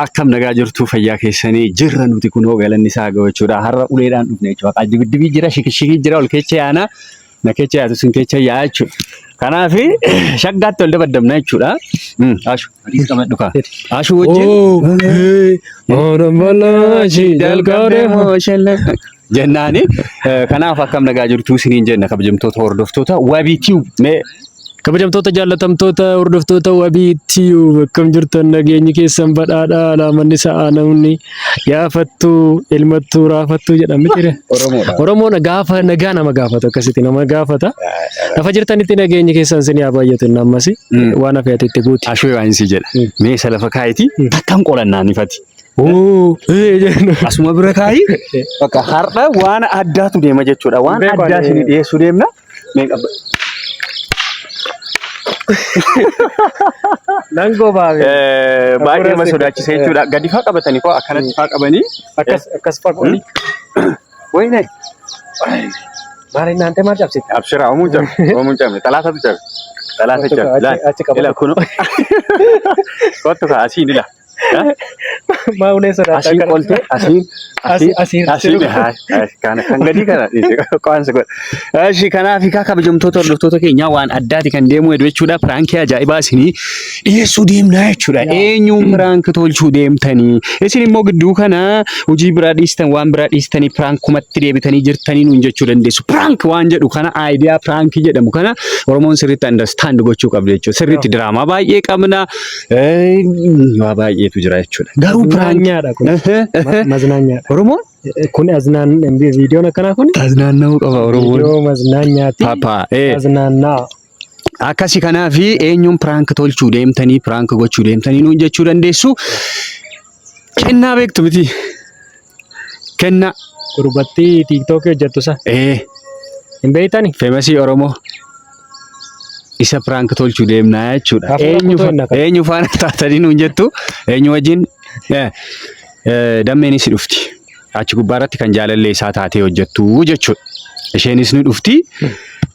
Akkam nagaa jirtu fayyaa keessanii jirra nuti kunoo galanni isaa gawachuudha har'a uleedhaan dhufne jechuudha dibdibii jira shikishikii jira ol keessa yaana na keessa yaatu sun keessa yaa jechuudha kanaaf shaggaatti ol dabaddamna jechuudha ashu hadiis qamadhu ka ashu wajjin onombalaashi jalqabe hoshalla jennaani kanaaf akkam nagaa jirtu isiniin jenna kabajamtoota hordoftoota wabiitii mee kabajamtoota jaallatamtoota hordoftoota wabiitii akkam jirtan nageenyi keessan badhaadhaa alaamanni sa'a namni yaafattu ilmattu raafattu jedhamti ture Oromoon gaafa nagaa nama gaafata akkasitti nama gaafata lafa jirtanitti nageenyi keessan sin yaa baay'atu nammas waan afeetitti guuti ashwee waan si jedha mee salafa kaayiti takkan qolannaan ifati asuma bira kaayi bakka har'a waan addaatu deema jechuudha waan addaa isin dhiyeessuu deemna mee qabba Nango baave. Baay'ee ma sodaachisee jechuudha. Gadi faa qabatanii koo akkanatti faa qabanii akkas faa qabanii. Wayne. Maali naante maal cabsite? Abshira omuun cabne talaatatu cabne. Talaata cabne. Achi qabatu. Ila kuno. Kottu kaa asiin ila. Maa ulee sodaata. Asiin qolte asiin kan gadi kana qoansa godha. Ashi kanaaf kaa kabajamtoota hordoftoota keenyaa waan addaati kan deemu jechuudha. Piraankii ajaa'ibaa isinii dhiyeessuu deemnaa jechuudha. Eenyuun piraank tolchuu deemtanii isin immoo gidduu kana hojii biraa dhiistan waan biraa dhiistanii piraankumatti deebitanii jirtanii nuun jechuu dandeessu. Piraank waan jedhu kana aayidiyaa piraankii jedhamu kana Oromoon sirriitti understand gochuu qabdi jechuudha. Sirriitti diraamaa baay'ee qabna. Waa baay'eetu jira jechuudha. Garuu piraankiidha kun. Maznaanyaadha. Oromoon kun aznaan viidiyoon akkanaa kun aznaanna'uu qaba Oromoon. Viidiyoo maznaanyaati. Papa Aznaannaa. Akkasi kanaaf eenyuun piraank tolchuu deemtanii piraank gochuu deemtanii nuun jechuu dandeessu. Kennaa beektu miti. Kennaa. Gurbatti tiiktookii hojjettu sa. Hin beeytani? Feemasii Oromoo. Isa piraank tolchuu deemnaa jechuudha. Eenyu faana taatanii nuun jettu eenyu wajjin dammeenis dhufti. Achi gubbaarratti kan jaalallee isaa taatee hojjettu jechuudha. Isheenis ni dhufti.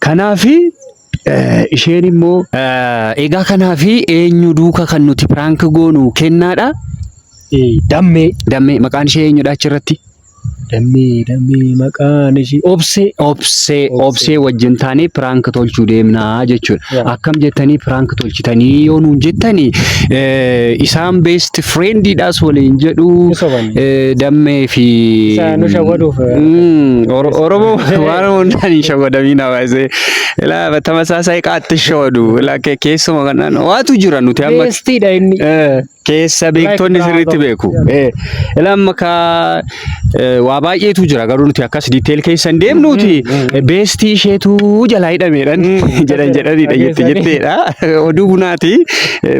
Kanaafi isheen immoo egaa kanaafi eenyu duuka kan nuti piraank goonu kennaadha. Dammee maqaan ishee eenyudha achirratti? Dammee maqaan ishee obsee wajjin taanee piraank tolchuu deemnaa jechuudha. Akkam jettanii piraank tolchitanii yoo nuun jettanii isaan best friendiidhaas waliin jedhu dammee fi nu shawwaduuf Oromoo waan hundaan hin shawwadamiin hawaasee ilaa tamasaasai qaatti shawwadu ilaa keessuma kanaan waatu jira nuti amma bestiidha inni keessa beektonni sirriitti beeku. Ilaa amma kaa waa baay'eetu jira garuu nuti akkas diiteel keessa hin deemnuuti beestii isheetu jalaa hidhameedhaan jedhanidha jetteedha oduu bunaati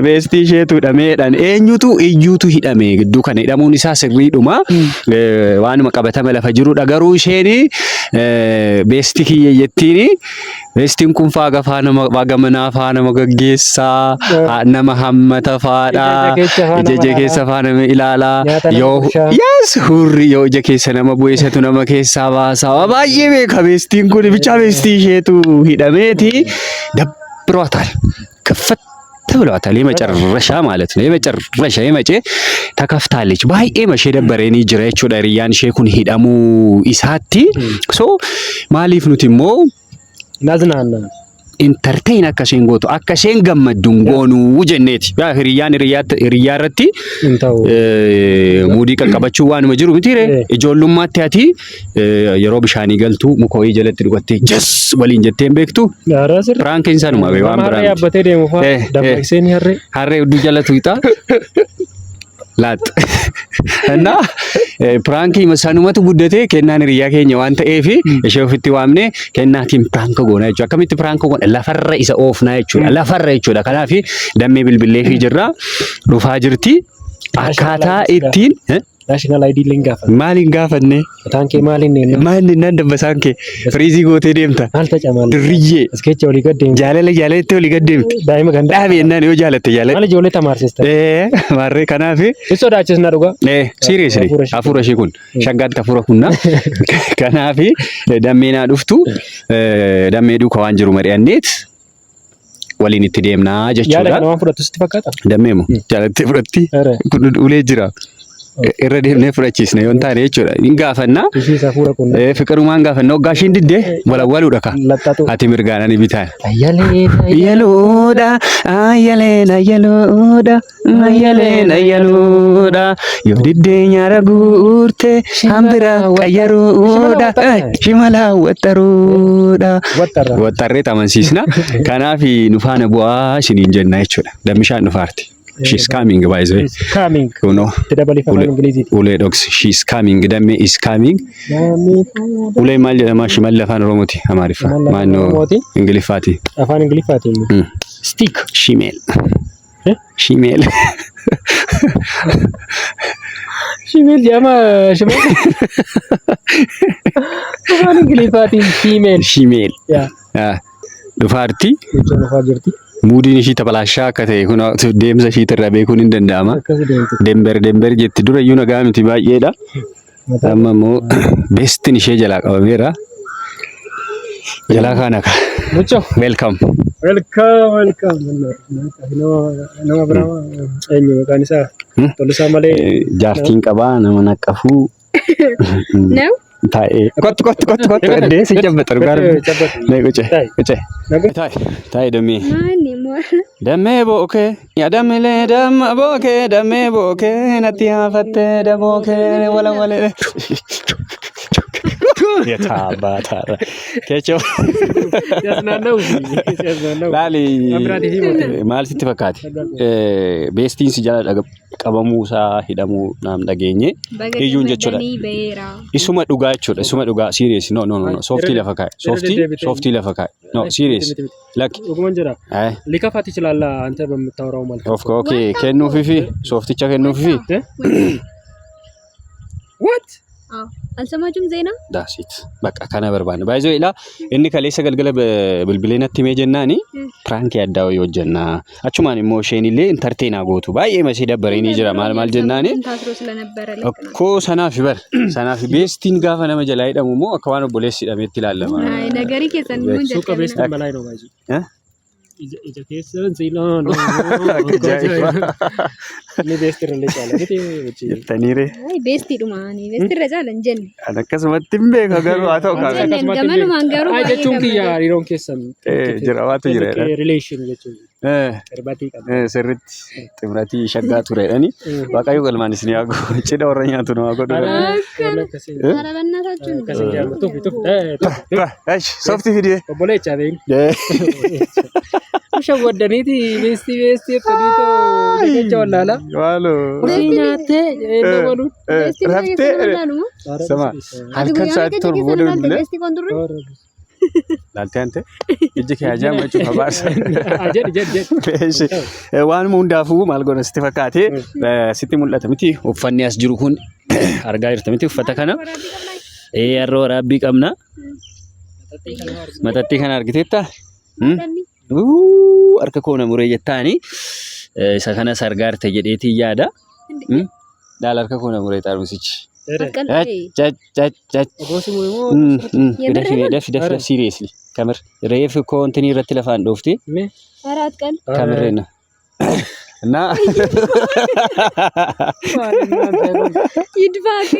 beestii isheetu hidhameedhaan eenyutu iyyuutu hidhame gidduu kana hidhamuun isaa sirriidhuma waanuma qabatama lafa jirudha garuu isheeni beestii kiyya jettiini beestiin kun faaga faana faana gaggeessaa nama hammata faadhaa ija keessa faana ilaalaa yoo hurri yoo ija keessa nama bu'eessatu nama keessaa baasaa baay'ee beeka beestiin kun bicha beestii isheetu hidhameeti dabroታል ከፈት ብሏታል የመጨረሻ ማለት ነው የመጨረሻ የመጨ ተከፍታለች ባይኤ መሸ ደበረኒ ጅራ jechuudha riyyaan ishee kun hidhamu isaatti so maaliif nuti immoo naznaanna entertain akkaseen gootu akkaseen gammadduun goonuu jenneeti yaa hiriyyaan irratti muudii qaqqabachuu waanuma jiru mitiire ijoollummaatti ati yeroo bishaanii galtu mukooyii jalatti dhugattee jas waliin jetteen beektu piraankiin sanuma bee waan biraan yaabbatee deemu faa dammaqseen harree hudduu jalatti hixa laat እና ፕራንኪ መሳኑመቱ ጉደቴ ከናን ሪያ ከኛ ዋንተ ኤፊ እሸፍቲ ዋምኔ ከናቲም ፕራንክ ጎና ይቹ አከሚት ፕራንክ ጎና ለፈረ ኢሰ ኦፍ ና ይቹ ለፈረ ይቹ ከናፊ ደሜ ብልብሌ ፊ ጅራ ዱፋ ጅርቲ አካታ ኢቲን national ID lingafa Maaliin gaafanne? tankee maaliin ne Maali nan dabbasaan kee firiizii gootee deemta. maal tacamal Dirriyyee askecha oli gadde jaalaletti olii gaddeemti. daa'ima ganda Dhaabe ennaan yoo jaalatte jaalate. maal ijoollee tamaarsista Maarree kanaafi sodaachisna dhugaa seriously hafuura ishee kun shaggaatti hafuura kunna kanaafi dammeenaa dhuftu dammee duuka waan jiru mari'anneet waliin itti deemnaa jechuudha. yaada kana waan fudhattu sitti fakkaata Dammeemu jaalattee fudhatti kun ulee jira. Irra deemnee fudhachiisne yoo taane jechuudha. Hin gaafannaa. Ishiisa fuura kun. Fiqirumaan gaafannaa hoggaa ishiin diddee walawwaluudha ka. Ati mirgaan ani bitaan. Ayyaleena ayyaloodha yoo diddee nyaara guurte hambira qayyaroodha shimala wattaroodha. Wattarree amansiisna. Kanaaf nu faana bu'aa isiniin jenna jechuudha. Dammishaan dhufaarti. She's coming by the way. She's coming. You know. Ingilizi. Ule dogs. She's coming. Damme is coming. Ule maal jedhama shimalli afaan Oromooti Amaariffa. Maannoo Ingiliffaati. Afaan Ingiliffaati. Stick. Shimeel. Shimeel. Shimeel jama shimeel. Afaan Ingiliffaati shimeel. Shimeel. Yeah. Dhufaarti. Dhufaa jirti. Mudiin ishii tapalaashaa akka ta'e kun deemsa ishii irraa beekuun hin danda'ama. Dember jetti dura iyyuu nagaa miti baay'eedha. Amma immoo beestiin ishee jalaa qabameera. Jalaa kaana ka. Mucho. Welcome. Nama biraa eenyu maqaan isaa Tolisaa malee jaartiin qabaa nama naqqafuu. No. Taa'ee kottu eddee si jabbatar gaara mee quce taa'ee dammee dammee bookee yaa dammilee damma bookee dammee bookee natti haafattee dabookee walawalee Yataabataadha. Keechoo. Laali maal sitti fakkaate? Beestiin si jala qabamuu isaa hidhamuu naam dhageenye iyyuun jechuudha. Isuma dhugaa jechuudha. Isuma dhugaa serious. No. Softii lafa kaa'e. Softii lafa kaa'e. No serious. Lucky. Lika fati chilalla ante bamtaawraw mal. Okay. Kennuufifi softicha kennuufifi. What? አልሰማችሁም ዜና ዳሲት በቃ ከነበርባን ባይዘው ኢላ እኒ ከሌሰ ገልገለ በብልብሌነት ቲሜጀናኒ ፕራንክ ያዳው ይወጀና አቹማን ኢሞሽንሊ ኢንተርቴና ጎቱ ባይ መሲ ደበረኒ ይጅራ ማልማል ጀናኒ ታስሮ ስለነበረ እኮ ሰናፊ በር ሰናፊ ቤስቲን ጋፈነ መጀላይ ደሞ አከዋን ቦሌስ ይደም ይትላል ማለት አይ ነገሪ ከሰን ምን ጀከነ ሱቅ ቤስት በላይ ነው ባይዚ Ija keessa siiloo ni beestii irra caala miti jettaniire beestii dhumaani beestii irra caala hin jenne akkasumatti hin beeka garuu haa ta'u gamanumaan garuu jechuun kiyya hariiroon keessan jira waatu jira relation jechuun irbatii qaba sirritti ximratii shaggaa tureedhani waaqayyo galmaanis ni hagu cidha warra nyaatu nama godhu softi fidee obboleecha beeyin Shawaddaniti beesti tadito jecha wallala waalo nyaate eedabalu rafte sama halkan saat torbodo beesti kondurre laltee ante ijji kee ajaa'ima jechuun kabaasa jedh waan hundaafuu maal godhan sitti fakkaate sitti mul'ata miti uffanni as jiru kun argaa jirta miti uffata kana harroo waraabbii qabna maxaxxii kana argiteetta harka koona muree jettaani isa kana sargaarte jedheetii yaada daal harka koona muree xaarumsichi daf seriously kamir reef kontini irratti lafaan dhoofti አራት ቀን kamirreena እና ይድፋክ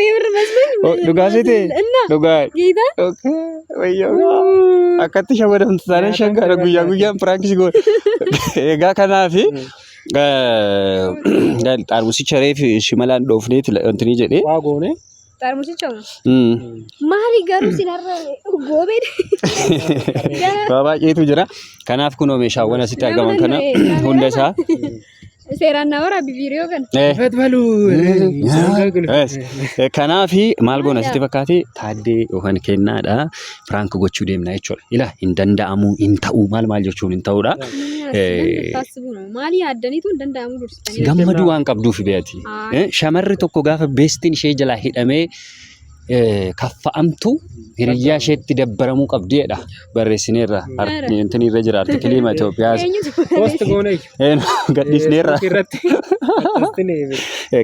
የምር መስሎኝ ዱጋሴቴ ዱጋ ጌታ ኦኬ ወዮ አከት ሸወደም ተዛሬ ሸንጋረ ጉያ ፕራንክስ ጎ ኤጋ ከናፊ ዳል ጣርሙሲ ቸሬፍ ሽመላን ዶፍኔት እንትኒ ጀዴ ዋጎኔ ጣርሙሲቸው ማሪ ገሩ ሲናረ ጎቤ ባባ ቄቱ ጅራ ከናፍ ኩኖ ሜሻ ወና ሲታገማን ከና ሁንደሳ Seeraan wara biviriyoo kan. Fatbalu. Kanaafi maal goona sitti fakkaate taaddee yookaan kennaadha piraank gochuu deemna jechuudha. Ila hin danda'amu hin ta'u maal jechuun hin ta'udha. Maali yaaddaniitu hin danda'amu dursitanii. Gammaduu waan qabduuf beekti. Shamarri tokko gaafa beestiin ishee jalaa hidhamee kaffa'amtu hiriyyaa isheetti dabbaramuu qabdeedha. Barreessineerra intini irra jira artikilii Itoophiyaa. Post goone. Gadhiisneerra.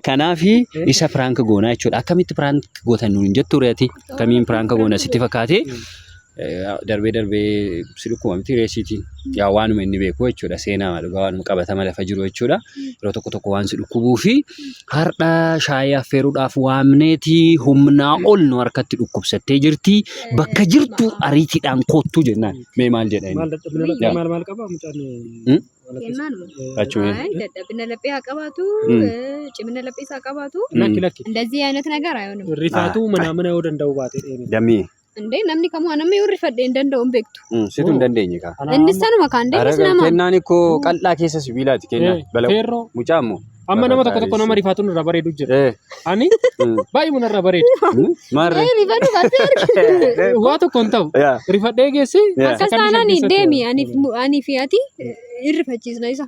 Kanaafi isa piraank goonaa jechuudha. Akkamitti piraank gootan nuun jettu reeti. Akkamiin piraank goona sitti fakkaate. Darbee sidhukuma miti reesiitiin yaa waanuma inni beeku jechuudha. Seenaa dhugaa waanuma qabatama lafa jiru jechuudha. Yeroo tokko waan sidhukubuu fi har'a shaayii affeeruudhaaf waamneeti humnaa ol nu harkatti dhukkubsattee jirti. Bakka jirtu ariitiidhaan koottuu jennaan. Mee maal jedha inni? Maal qaba mucaan? Dadhabina laphee haa qabaatu, cimina laphee isaa qabaatu. Lakki. እንደዚህ አይነት ነገር አይሆንም. Rifaatu mana yoo danda'u baate. Dammi. እንዴ namni kamuu namni yoo rifadhe hin danda'u hin beektu. Situ hin dandeenye kaa. Inni sanuma kaan deemis nama. Kennaan ikkoo qal'aa keessa sibiilaati kennaan. Feerroo. Mucaammoo. Amma nama tokko nama rifaatuun irraa bareedu jira. Ani baay'ee mun irraa bareedu. Maarree. Rifatu baatee waa tokko hin ta'u. Rifadhee geessi. Akkas taanaan deemi ani fi ati irrifachiisna isa.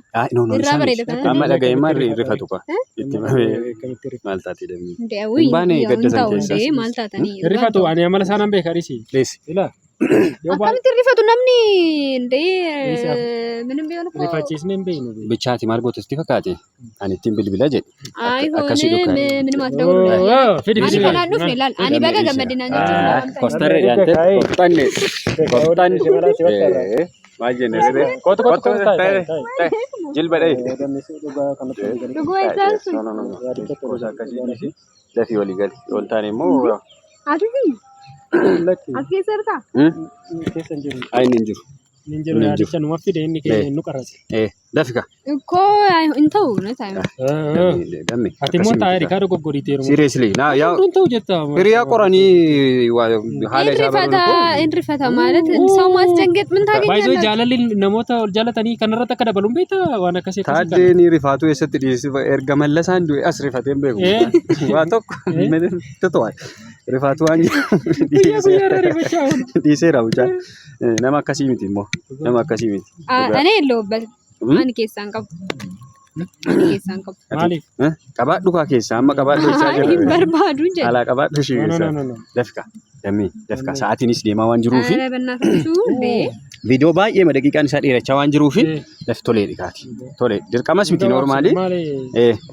Irraa bareeda kana. Amma dhaga'ee maal rifatu kaa. Itti maal taatee dammi. Baane gaddasan keessa. Maal taatanii. Rifatu ani amala isaan beekaa dhisi. Leesi. Ila. Akkamitti rifatu namni ምንም ቢሆን እኮ rifachiisnee hin beeknu. Bichaati maal goote sitti fakkaate? Ani ittiin bilbila jedhe. Akkasii dhukaan. ምን ማስደውል ani kanaan dhufne laal ani baga gammadinaan jechuudha. Kostarre yaante qophanne. Maal jenne rebe? Kottu jilba dhee. Dhuguu isaan sun. Gosa akkasii lafii walii gali. Yoon taane immoo. Ati fi? As keessa jirtaa? Keessa hin jiru. Ayin hin jiru. Hin jiru yaadicha numa fide inni keenya nu qarrase. Lafika. Ko hin ta'u na taa'e. Dammi. Ati immoo taa'ee riikaadoo goggoriiteeru. Seriously. Yaa. Hin ta'u jetta. Hiriyaa qoranii haala isaa baruun. Inrifata ማለት ሰው ማስደንገጥ ምን ታገኛለህ? Baay'ee jaalalli namoota ol jaalatanii kanarratti akka dabaluun beektaa waan akkasii akkasii. Taaddeen rifaatu eessatti dhiyeessi erga mallasaan du'e as rifateen beeku. Waa tokko rifaatu waan dhiiseera mucaa. Nama akkasii miti immoo. Nama akkasii miti. እኔ የለሁበትም። ani keessaan qabu. Ani keessaan qabu. Maaliif? Qabaadhu kaa keessaa amma qabaadhu isaa jira. Hin barbaadu jedhe. Alaa qabaadhu ishee keessaa. Lafika. Dammii. Lafika. Sa'aatiinis deemaa waan jiruufi. Viidiyoo baay'ee daqiiqaan isaa dheerachaa waan jiruufi laf tolee dhikaati. Tolee. Dirqamas miti noormaali.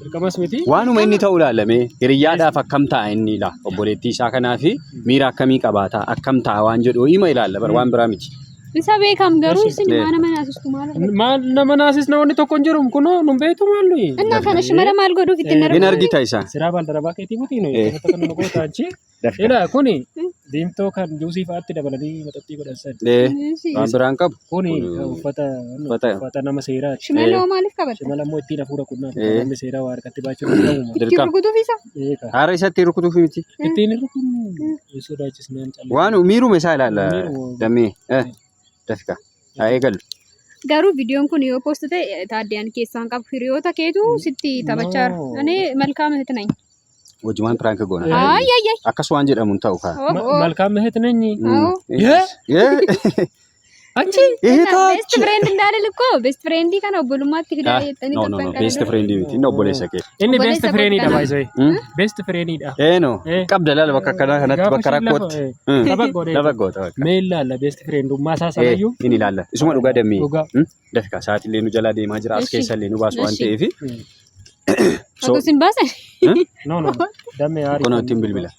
Dirqamas miti. Waanuma inni ta'uu ilaalame hiriyyaadhaaf akkam ta'a inni ilaa obboleettii isaa kanaafi miira akkamii qabaata akkam ta'a waan jedhu hima ilaalla bar waan biraa miti. Isa beekam garuu isin nama naasistu maal nama naasis namoonni tokko hin jiru kunoo nun beektu maallu እና ከነሽ mara maal godhuuf itti narra hin argita isa siraa baldarabaa keetii mutii no kan nu goota achi ila kuni diimtoo kan juusii fa'aatti dabalanii maxaxxii godhansan waan biraan qabu kuni uffata nama seeraati shimaloo maaliif qabata shimala immoo ittiin hafuura qunnaa namni seeraa waa harkatti baachuu danda'u ittiin rukutuuf isa haara isatti rukutuuf miti ittiin rukun sodaachisnaan callaa waan miirume isaa ilaalla dammee Dafika. Eegalu. Garuu viidiyoon kun yoo post ta'e taaddeen keessaan qabu hiriyoota keetu sitti taphachaa jira. Ani malkaama hiti nani. Wajumaan piraanka goona. Ayyayyay. Akkas waan jedhamu hin ta'u kaa. Malkaama hiti nani. Achi. Best friend እንዳልል እኮ best friend kana obbolummaatti fidaa jettanii taphan kana. Best friend miti inni obboleessa kee. Inni best friend dha baay'ee. Best friend dha. No. Qabda laala bakka kana kanatti bakka rakkootti. Lafa goota. Mee ilaalla best friend ummaa isaa sanayyuu. Inni ilaalla. Isuma dhugaa dammii. Dafika sa'aatillee nu jalaa deemaa jira as keessallee nu baasu waan ta'eef. Akka sin baasan. No. Dammee haarii. Kun ittiin bilbila.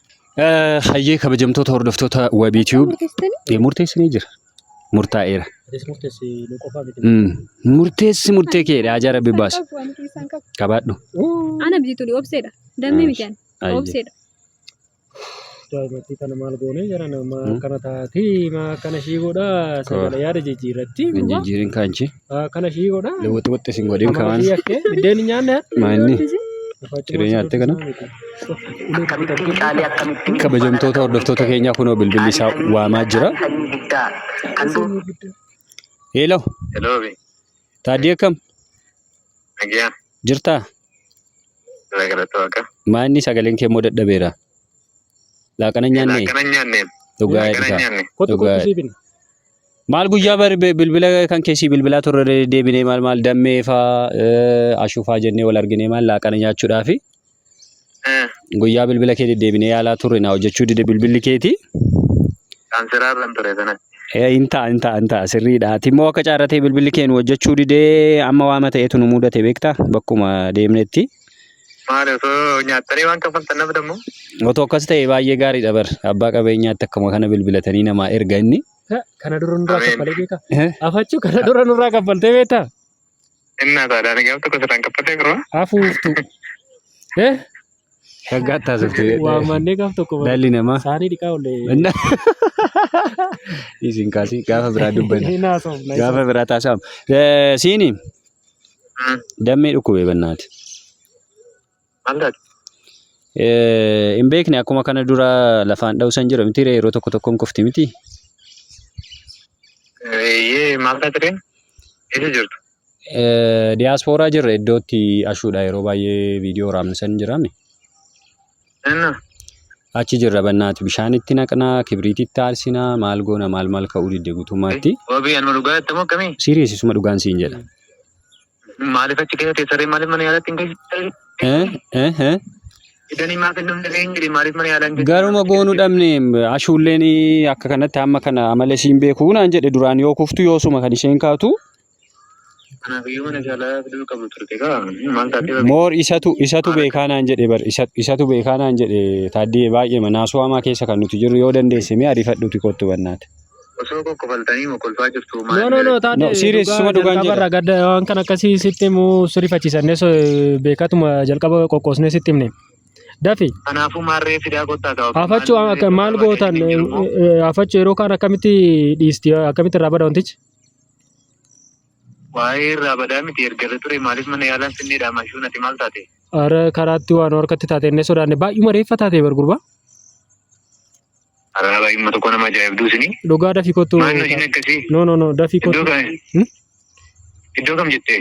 Hayyee kabajamtoota hordoftoota WebTube murteessanii jira. Murtaa'eera. Murtee keedha ajaa rabbi baasa. Qabaadhu. Ana bitu ni obseedha. Dammee mikaan. Obseedha. Daa'imatti kana maal goonee jira nama kana taati kana shiigoodha sagala yaada jijjiirratti. Jijjiirin kaanchi. Kana shiigoodha. Waxi sin godhin kamaan. Biddeen nyaanne. Maanni. Jireenyaatti kana. Kabajamtoota hordoftoota keenyaa kunoo bilbilli isaa waamaa jira. Hello. Hello. Taaddee akkam? Nagaa. Jirtaa? Maanni sagaleen kee immoo dadhabeera. Laaqana nyaannee? Dhugaa eegaa. Maal guyyaa bilbila kan keessi bilbilaa turre deebinee maal dammee fa'aa ashuufaa jennee wal arginee maal laaqana nyaachuudhaafi. Guyyaa bilbila kee deebinee yaalaa turre naa hojjechuu dide bilbilli keeti. Kanseraarraan ture sana. Inta sirriidha. Timmoo akka caarratee bilbilli kee nu hojjechuu didee amma waama ta'eetu nu mudate beektaa bakkuma deemnetti. Maali osoo nyaattanii waan kaffaltan nama dammoo? Otoo akkas ta'e baay'ee gaariidha bar abbaa qabeenyaatti akkuma kana bilbilatanii namaa erga inni. Kana dura nurraa kaffalee beekaa? Afachuu kana dura nurraa kaffaltee beektaa? Innaa taadhaan gaaf tokko sirraan kaffaltee biroo? Hafuuftu. Shaggaattaa sirtuu. Waa mannee gaaf tokko. Dhalli namaa. Saanii dhiqaa ollee. Isin kaasii gaafa biraa dubbanna. Gaafa biraa taasifamu. Siini. Dammee dhukkubee bannaati. Maal hin beekne akkuma kana dura lafaan dhawusan jira miti yeroo tokko tokkoon kofti miti. Maal taatire? Eessa jirtu? Diyaaspooraa jirra iddootti ashuudha yeroo baay'ee viidiyoo raamsan jirame. Achi jirra bannaati bishaan itti naqnaa kibriititti aarsinaa maal goona maal ka'uu didde guutummaatti. Wabii anuma dhugaa jettee moo akkamii? Siriyeesisuma dhugaan siin jedha. Maaliif achi keessatti saree maaliif mana yaalatti hin geessisan? Idanii maaf hin dhumne hin jedhi maaliif mana yaalaa hin geessisan? Garuma goonuu dhabne ashuulleen akka kanatti amma kana amala isiin beekuu naan jedhe duraan yoo kuftu yoosuma kan isheen kaatu. Kanaafuu mana yaalaa fiduu qabdu turte kaa maal taatee? Moor isatu beekaa naan jedhe bar isatu beekaa naan jedhe taaddee baay'ee manaasuu hamaa keessa kan nuti jirru yoo dandeesse mee ariifadhuuti kottu bannaati. Osoo kokkofaltanii mokolfaa jirtu No, taatee. Siriyeesisuma dhugaan jedha. Qabarraa gadda waan kan akkasii sitti immoo sirrifachiisannee beekatuma jalqaba qoqqoosnee sitti himne. Dafi. Kanaafuu maarree fidaa kottaa ta'u. Afachuu maal gootan afachuu yeroo kaan akkamitti dhiisti akkamitti irraa bada wantichi? Waa'ee irraa badaa miti erga ture maaliif mana yaalaan sinneedha mashuun ati maal taate? Ara karaatti waan harkatti taate inni sodaanne baay'uma reeffa taate bargurba. Ara baay'uma tokko nama ajaa'ibduu sini. Dhugaa dafii kottu. Maannoo isin akkasii? No dafii kottu. Iddoo kam jettee?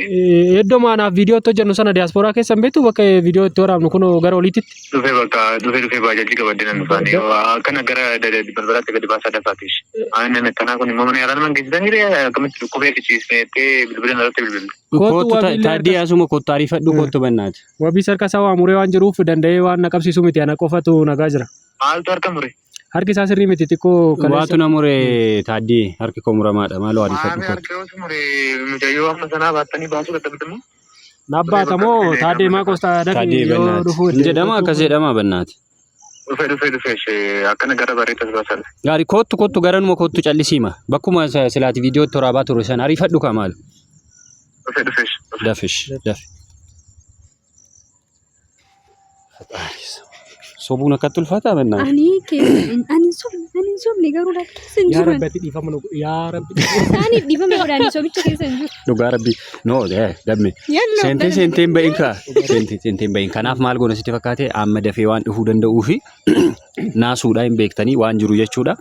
Iddoo maanaaf viidiyoo itti hojjennu sana diyaaspooraa keessan beektu bakka viidiyoo itti waraabnu kun gara oliititti. Dhufee baajajii qabaddee nan dhufaanii akkana gara balbalaatti gadi baasaa dafaatis. Aannan akkanaa kun immoo mana yaalaa nama geessisan jiree akkamitti dhukkubee fichiismeettee bilbilan irratti bilbiltu. Kottu taaddee asuma kottu ariifadhu kottu bannaati. Wabii sarka isaa waa muree waan jiruuf danda'ee waan na qabsiisu miti ana qofatu nagaa jira. Maaltu harka mure? Harki isaa sirrii miti xiqqoo waatu na muree taaddee harki koo muramaadha maaloo ariifadhu kottu. Harki yoo muree mucayyoo amma sanaa baattanii baasuu dadhabdamu? Nabbaatamoo taaddee maa qostaa Taaddee yoo bannaati. dhufu Jedhama akkas jedhama bannaati. Dhufee akkana gara bareetas baasan. Gaarii kottu garanuma kottu callisiima bakkuma silaati viidiyootti waraabaa ture san ariifadhu kaa maal. Dhufee. Dafi. Sobuun akkatti ulfaataa bannaati. Ani sobne garuu keessa hin yaa jiru. rabbi dhiifama yaa rabbi. Isaaniif dhiifame godhanii sobicha keessa hin jiru. Dhugaa rabbi dabme. Seenteen bahin kaa. Seenteen bahin kanaaf maal goona sitti fakkaate amma dafee waan dhufuu danda'uu fi naasuudhaa hin beektanii waan jiru jechuudha.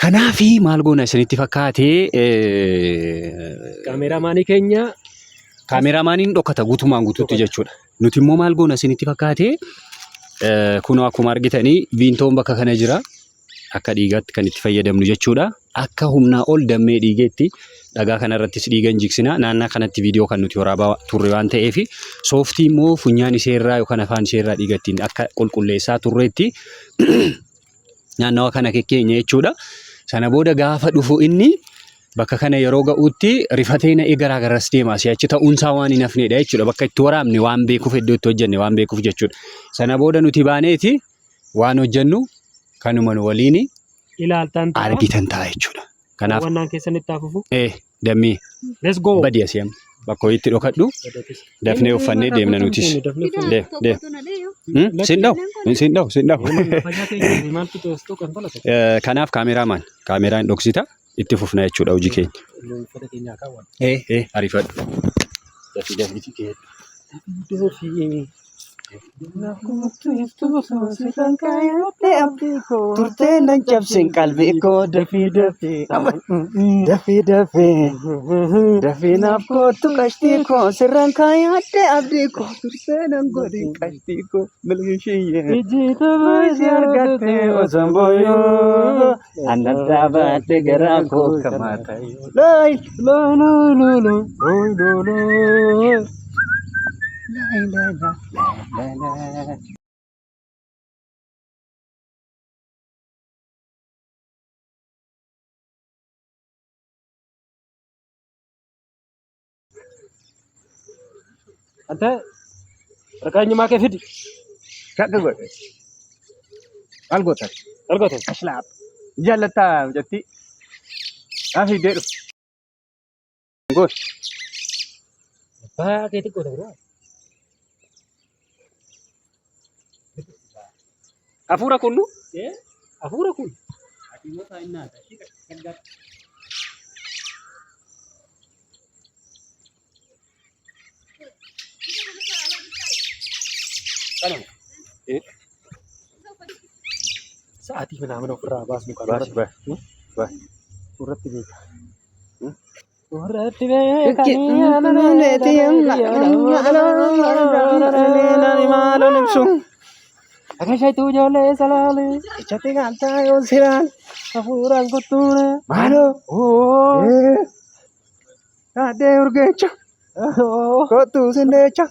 Kanaafi maal goona isinitti fakkaatee Kaameraamaanii keenya. kaameraamaaniin dhokata guutumaan guutuutti jechuudha. Nuti immoo maal goona isinitti fakkaatee kunoo akkuma argitanii viintoon bakka kana jira. Akka dhiigaatti kan itti fayyadamnu jechuudha. Akka humnaa ol dammee dhiigeetti dhagaa kanarrattis dhiigan jigsina. Naannaa kanatti viidiyoo kan nuti waraabaa turre waan ta'eef sooftii immoo funyaan iseerraa yookaan afaan iseerraa dhiigattiin akka qulqulleessaa turreetti naannawa kana kekkeenya jechuudha. Sana booda gaafa dhufu inni bakka kana yeroo ga'uutti rifatee na'ee garaagaras deema. Si'achi ta'uunsaa waan hin hafnedha jechuudha. Bakka itti waraabne waan beekuuf iddoo itti hojjenne waan beekuuf jechuudha. Sana booda nuti baaneeti waan hojjennu kanuma waliin ilaaltan argitan ta'a jechuudha. Kanaaf wannaan keessanitti hafufu. Dammii Let's go. badii asii amma bakka ho'iitti dhokadhu dafnee uffannee deemna nutis. Siin dhawu. Kanaaf kaameraan dhoksita itti fufna jechuudha hojii keenya. Ariifadhu. turtee nan cabsin qalbii koo dafii dafii naaf kootu qashtii koo sirraan kaayadhe abdii koo turtee nan godhin qashtii koo milkishiyyee ijji argatte osoo booyyoo annan dhaabadhe garaa koo kamaata looy Ante rakanya make fidi. Shakka godhe maal gootan Algote. ashlaap jaalataa jetti afii deedhu goot Ba kete ko bro. hafuura kunnu Afura kun. Kana. Saati mana ofirraa baasnu kan baas baas irratti beeka. Irratti beeka. Akashaitu ijoollee salaalee ijatti galtaa yoo siraan hafuuraan kuttuune maaloo taatee urgeecha kootuu sindeecha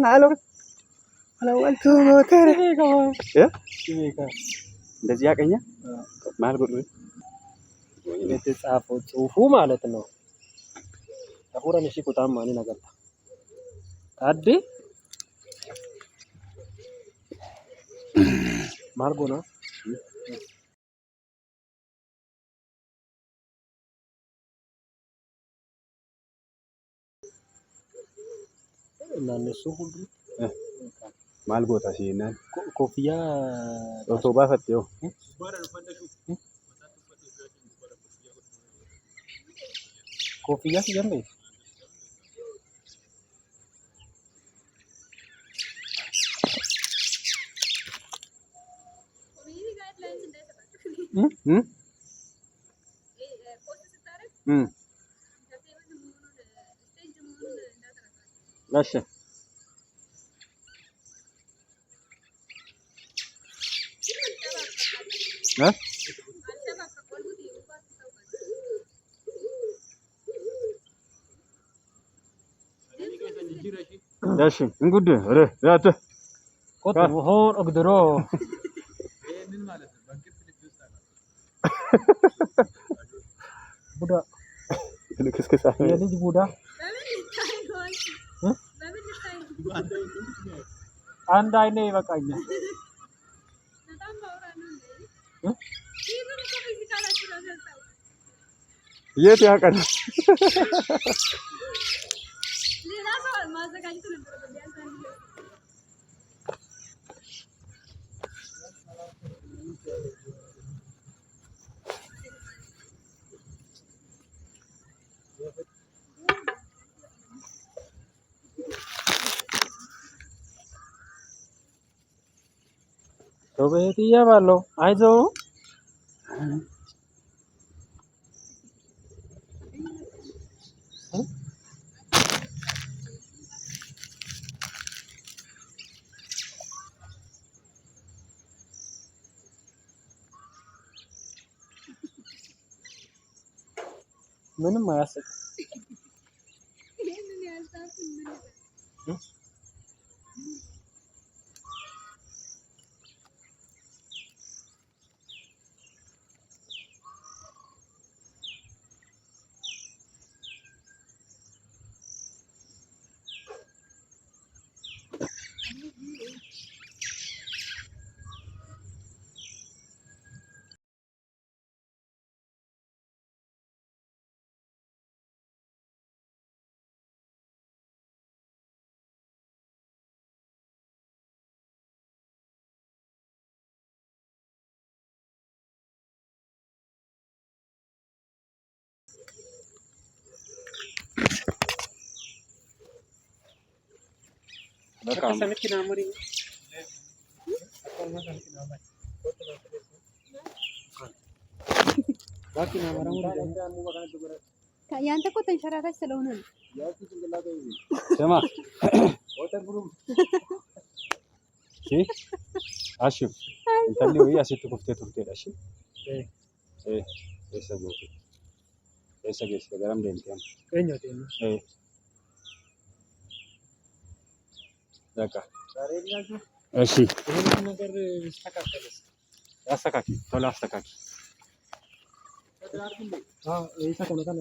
maaloo walawaltuu gootere እንደዚህ ያቀኛል ማል ጉድ የተጻፈው ጽሁፉ ማለት ነው። hafuuraan ishii kutaan maaliin agarta? Taadde maal goona? Naannessuu hundi maal goota seenaan koofiyyaa osoo baafatte yoo koofiyyaa si jennee Lascia. Lascia, in good day. Rate. kotu hoon ogdoroo buda Qu'est-ce que ça fait? yaliji buda አንድ አይኔ ይበቃኛል። የት ያውቃል? Coba dia balo, aizo. Mana masak? Bakam. Samit kinamori. ያንተ እኮ ተንሸራታች ስለሆነ ነው። ስማ እሺ እንትን ነው ያሲት ኩፍቴ ቱርቴ ዳሽ ሰቦቴ ሰገስ ገራም ደንቲያም በቃ እሺ ይሄን ነገር አስተካኪ ቶሎ አስተካኪ ይሄ ተቆለታል